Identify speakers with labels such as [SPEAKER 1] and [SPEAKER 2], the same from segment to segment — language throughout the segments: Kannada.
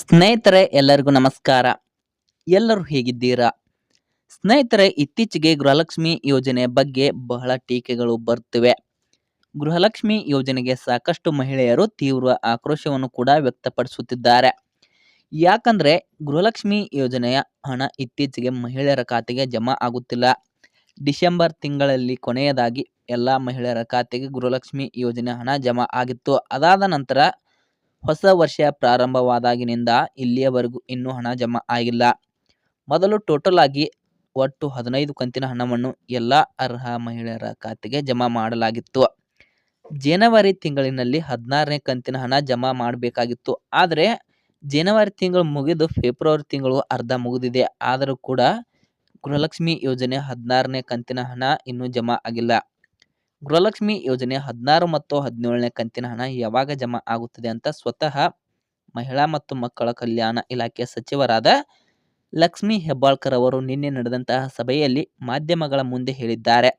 [SPEAKER 1] ಸ್ನೇಹಿತರೆ ಎಲ್ಲರಿಗೂ ನಮಸ್ಕಾರ. ಎಲ್ಲರೂ ಹೇಗಿದ್ದೀರಾ? ಸ್ನೇಹಿತರೆ ಇತ್ತೀಚೆಗೆ ಗೃಹಲಕ್ಷ್ಮಿ ಯೋಜನೆ ಬಗ್ಗೆ ಬಹಳ ಟೀಕೆಗಳು ಬರ್ತಿವೆ. ಗೃಹಲಕ್ಷ್ಮಿ ಯೋಜನೆಗೆ ಸಾಕಷ್ಟು ಮಹಿಳೆಯರು ತೀವ್ರ ಆಕ್ರೋಶವನ್ನು ಕೂಡ ವ್ಯಕ್ತಪಡಿಸುತ್ತಿದ್ದಾರೆ. ಯಾಕಂದ್ರೆ ಗೃಹಲಕ್ಷ್ಮಿ ಯೋಜನೆಯ ಹಣ ಇತ್ತೀಚೆಗೆ ಮಹಿಳೆಯರ ಖಾತೆಗೆ ಜಮಾ ಆಗುತ್ತಿಲ್ಲ. ಡಿಸೆಂಬರ್ ತಿಂಗಳಲ್ಲಿ ಕೊನೆಯದಾಗಿ ಎಲ್ಲ ಮಹಿಳೆಯರ ಖಾತೆಗೆ ಗೃಹಲಕ್ಷ್ಮಿ ಯೋಜನೆ ಹಣ ಜಮಾ ಆಗಿತ್ತು. ಅದಾದ ನಂತರ ಹೊಸ ವರ್ಷ ಪ್ರಾರಂಭವಾದಾಗಿನಿಂದ ಇಲ್ಲಿಯವರೆಗೂ ಇನ್ನೂ ಹಣ ಜಮಾ ಆಗಿಲ್ಲ. ಮೊದಲು ಟೋಟಲ್ ಆಗಿ ಒಟ್ಟು 15 ಕಂತಿನ ಹಣವನ್ನು ಎಲ್ಲ ಅರ್ಹ ಮಹಿಳೆಯರ ಖಾತೆಗೆ ಜಮಾ ಮಾಡಲಾಗಿತ್ತು. ಜನವರಿ ತಿಂಗಳಿನಲ್ಲಿ 16ನೇ ಕಂತಿನ ಹಣ ಜಮಾ ಮಾಡಬೇಕಾಗಿತ್ತು. ಆದರೆ ಜನವರಿ ತಿಂಗಳು ಮುಗಿದು ಫೆಬ್ರವರಿ ತಿಂಗಳು ಅರ್ಧ ಮುಗಿದಿದೆ. ಆದರೂ ಕೂಡ ಗೃಹಲಕ್ಷ್ಮಿ ಯೋಜನೆ 16ನೇ ಕಂತಿನ ಹಣ ಇನ್ನೂ ಜಮಾ ಆಗಿಲ್ಲ. ಗೃಹಲಕ್ಷ್ಮಿ ಯೋಜನೆ 16 ಮತ್ತು 17ನೇ ಕಂತಿನ ಹಣ ಯಾವಾಗ ಜಮಾ ಆಗುತ್ತದೆ ಅಂತ ಸ್ವತಃ ಮಹಿಳಾ ಮತ್ತು ಮಕ್ಕಳ ಕಲ್ಯಾಣ ಇಲಾಖೆ ಸಚಿವರಾದ ಲಕ್ಷ್ಮೀ ಹೆಬ್ಬಾಳ್ಕರ್ ಅವರು ನಿನ್ನೆ ನಡೆದಂತಹ ಸಭೆಯಲ್ಲಿ ಮಾಧ್ಯಮಗಳ ಮುಂದೆ ಹೇಳಿದ್ದಾರೆ.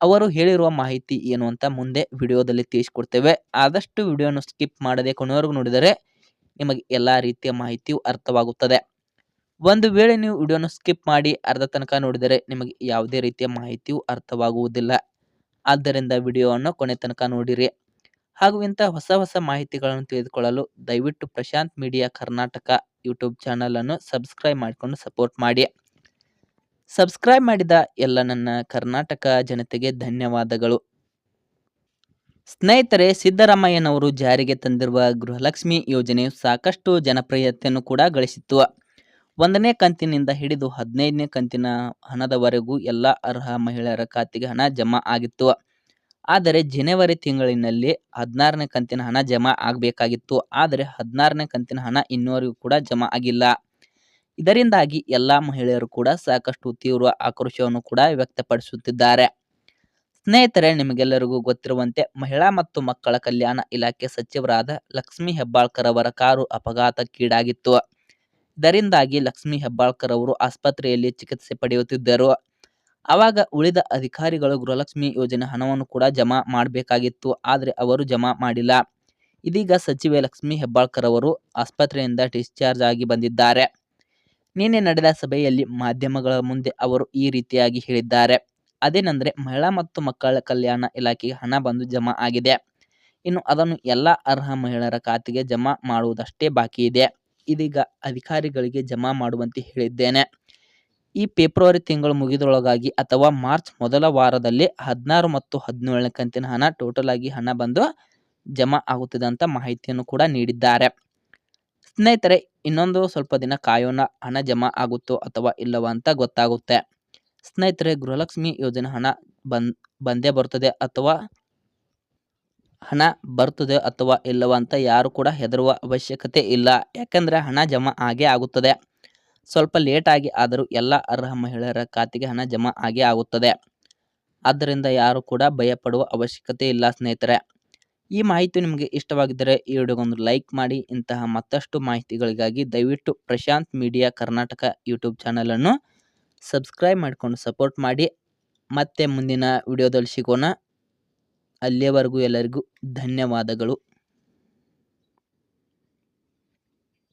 [SPEAKER 1] ಅವರು ಹೇಳಿರುವ ಮಾಹಿತಿ ಏನು ಅಂತ ಮುಂದೆ ವಿಡಿಯೋದಲ್ಲಿ ತಿಳಿಸಿಕೊಡ್ತೇವೆ. ಆದಷ್ಟು ವಿಡಿಯೋನ ಸ್ಕಿಪ್ ಮಾಡದೆ ಕೊನೆವರೆಗೂ ನೋಡಿದರೆ ನಿಮಗೆ ಎಲ್ಲ ರೀತಿಯ ಮಾಹಿತಿಯು ಅರ್ಥವಾಗುತ್ತದೆ. ಒಂದು ವೇಳೆ ನೀವು ವಿಡಿಯೋನ ಸ್ಕಿಪ್ ಮಾಡಿ ಅರ್ಧ ತನಕ ನೋಡಿದರೆ ನಿಮಗೆ ಯಾವುದೇ ರೀತಿಯ ಮಾಹಿತಿಯು ಅರ್ಥವಾಗುವುದಿಲ್ಲ. ಆದ್ದರಿಂದ ವಿಡಿಯೋವನ್ನು ಕೊನೆ ತನಕ ನೋಡಿರಿ. ಹಾಗೂ ಇಂಥ ಹೊಸ ಮಾಹಿತಿಗಳನ್ನು ತಿಳಿದುಕೊಳ್ಳಲು ದಯವಿಟ್ಟು ಪ್ರಶಾಂತ್ ಮೀಡಿಯಾ ಕರ್ನಾಟಕ ಯೂಟ್ಯೂಬ್ ಚಾನಲನ್ನು ಸಬ್ಸ್ಕ್ರೈಬ್ ಮಾಡಿಕೊಂಡು ಸಪೋರ್ಟ್ ಮಾಡಿ. ಸಬ್ಸ್ಕ್ರೈಬ್ ಮಾಡಿದ ಎಲ್ಲ ನನ್ನ ಕರ್ನಾಟಕ ಜನತೆಗೆ ಧನ್ಯವಾದಗಳು. ಸ್ನೇಹಿತರೆ, ಸಿದ್ದರಾಮಯ್ಯನವರು ಜಾರಿಗೆ ತಂದಿರುವ ಗೃಹಲಕ್ಷ್ಮಿ ಯೋಜನೆಯು ಸಾಕಷ್ಟು ಜನಪ್ರಿಯತೆಯನ್ನು ಕೂಡ ಗಳಿಸಿತ್ತು. 1ನೇ ಕಂತಿನಿಂದ ಹಿಡಿದು 15ನೇ ಕಂತಿನ ಹಣದವರೆಗೂ ಎಲ್ಲ ಅರ್ಹ ಮಹಿಳೆಯರ ಖಾತೆಗೆ ಹಣ ಜಮಾ ಆಗಿತ್ತು. ಆದರೆ ಜನವರಿ ತಿಂಗಳಿನಲ್ಲಿ 16ನೇ ಕಂತಿನ ಹಣ ಜಮಾ ಆಗಬೇಕಾಗಿತ್ತು. ಆದರೆ 16ನೇ ಕಂತಿನ ಹಣ ಇನ್ನೂವರೆಗೂ ಕೂಡ ಜಮಾ ಆಗಿಲ್ಲ. ಇದರಿಂದಾಗಿ ಎಲ್ಲ ಮಹಿಳೆಯರು ಕೂಡ ಸಾಕಷ್ಟು ತೀವ್ರ ಆಕ್ರೋಶವನ್ನು ಕೂಡ ವ್ಯಕ್ತಪಡಿಸುತ್ತಿದ್ದಾರೆ. ಸ್ನೇಹಿತರೆ, ನಿಮಗೆಲ್ಲರಿಗೂ ಗೊತ್ತಿರುವಂತೆ ಮಹಿಳಾ ಮತ್ತು ಮಕ್ಕಳ ಕಲ್ಯಾಣ ಇಲಾಖೆ ಸಚಿವರಾದ ಲಕ್ಷ್ಮೀ ಹೆಬ್ಬಾಳ್ಕರ್ ಅವರ ಕಾರು ಅಪಘಾತಕ್ಕೀಡಾಗಿತ್ತು. ಇದರಿಂದಾಗಿ ಲಕ್ಷ್ಮೀ ಹೆಬ್ಬಾಳ್ಕರ್ ಅವರು ಆಸ್ಪತ್ರೆಯಲ್ಲಿ ಚಿಕಿತ್ಸೆ ಪಡೆಯುತ್ತಿದ್ದರು. ಆವಾಗ ಉಳಿದ ಅಧಿಕಾರಿಗಳು ಗೃಹಲಕ್ಷ್ಮಿ ಯೋಜನೆ ಹಣವನ್ನು ಕೂಡ ಜಮಾ ಮಾಡಬೇಕಾಗಿತ್ತು. ಆದರೆ ಅವರು ಜಮಾ ಮಾಡಿಲ್ಲ. ಇದೀಗ ಸಚಿವೆ ಲಕ್ಷ್ಮೀ ಹೆಬ್ಬಾಳ್ಕರ್ ಅವರು ಆಸ್ಪತ್ರೆಯಿಂದ ಡಿಸ್ಚಾರ್ಜ್ ಆಗಿ ಬಂದಿದ್ದಾರೆ. ನಿನ್ನೆ ನಡೆದ ಸಭೆಯಲ್ಲಿ ಮಾಧ್ಯಮಗಳ ಮುಂದೆ ಅವರು ಈ ರೀತಿಯಾಗಿ ಹೇಳಿದ್ದಾರೆ. ಅದೇನೆಂದರೆ, ಮಹಿಳಾ ಮತ್ತು ಮಕ್ಕಳ ಕಲ್ಯಾಣ ಇಲಾಖೆಗೆ ಹಣ ಬಂದು ಜಮಾ ಆಗಿದೆ. ಇನ್ನು ಅದನ್ನು ಎಲ್ಲ ಅರ್ಹ ಮಹಿಳೆಯರ ಖಾತೆಗೆ ಜಮಾ ಮಾಡುವುದಷ್ಟೇ ಬಾಕಿ ಇದೆ. ಇದೀಗ ಅಧಿಕಾರಿಗಳಿಗೆ ಜಮಾ ಮಾಡುವಂತೆ ಹೇಳಿದ್ದೇನೆ. ಈ ಫೆಬ್ರವರಿ ತಿಂಗಳು ಮುಗಿದೊಳಗಾಗಿ ಅಥವಾ ಮಾರ್ಚ್ ಮೊದಲ ವಾರದಲ್ಲಿ 16 ಮತ್ತು 17ನೇ ಕಂತಿನ ಹಣ ಟೋಟಲ್ ಆಗಿ ಹಣ ಬಂದು ಜಮಾ ಆಗುತ್ತದೆ ಅಂತ ಮಾಹಿತಿಯನ್ನು ಕೂಡ ನೀಡಿದ್ದಾರೆ. ಸ್ನೇಹಿತರೆ, ಇನ್ನೊಂದು ಸ್ವಲ್ಪ ದಿನ ಕಾಯೋಣ, ಹಣ ಜಮಾ ಆಗುತ್ತೋ ಅಥವಾ ಇಲ್ಲವ ಅಂತ ಗೊತ್ತಾಗುತ್ತೆ. ಸ್ನೇಹಿತರೆ, ಗೃಹಲಕ್ಷ್ಮಿ ಯೋಜನೆ ಹಣ ಬಂದೇ ಬರ್ತದೆ ಅಥವಾ ಹಣ ಬರ್ತದೆ ಅಥವಾ ಇಲ್ಲವ ಅಂತ ಯಾರು ಕೂಡ ಹೆದರುವ ಅವಶ್ಯಕತೆ ಇಲ್ಲ. ಯಾಕಂದರೆ ಹಣ ಜಮಾ ಆಗೇ ಆಗುತ್ತದೆ. ಸ್ವಲ್ಪ ಲೇಟ್ ಆಗಿ ಆದರೂ ಎಲ್ಲ ಅರ್ಹ ಮಹಿಳೆಯರ ಖಾತೆಗೆ ಹಣ ಜಮಾ ಆಗೇ ಆಗುತ್ತದೆ. ಆದ್ದರಿಂದ ಯಾರು ಕೂಡ ಭಯಪಡುವ ಅವಶ್ಯಕತೆ ಇಲ್ಲ. ಸ್ನೇಹಿತರೆ, ಈ ಮಾಹಿತಿ ನಿಮಗೆ ಇಷ್ಟವಾಗಿದ್ದರೆ ಈ ವಿಡಿಯೋಗೊಂದು ಲೈಕ್ ಮಾಡಿ. ಇಂತಹ ಮತ್ತಷ್ಟು ಮಾಹಿತಿಗಳಿಗಾಗಿ ದಯವಿಟ್ಟು ಪ್ರಶಾಂತ್ ಮೀಡಿಯಾ ಕರ್ನಾಟಕ ಯೂಟ್ಯೂಬ್ ಚಾನಲನ್ನು ಸಬ್ಸ್ಕ್ರೈಬ್ ಮಾಡಿಕೊಂಡು ಸಪೋರ್ಟ್ ಮಾಡಿ. ಮತ್ತೆ ಮುಂದಿನ ವಿಡಿಯೋದಲ್ಲಿ ಸಿಗೋಣ. ಅಲ್ಲಿಯವರೆಗೂ ಎಲ್ಲರಿಗೂ ಧನ್ಯವಾದಗಳು.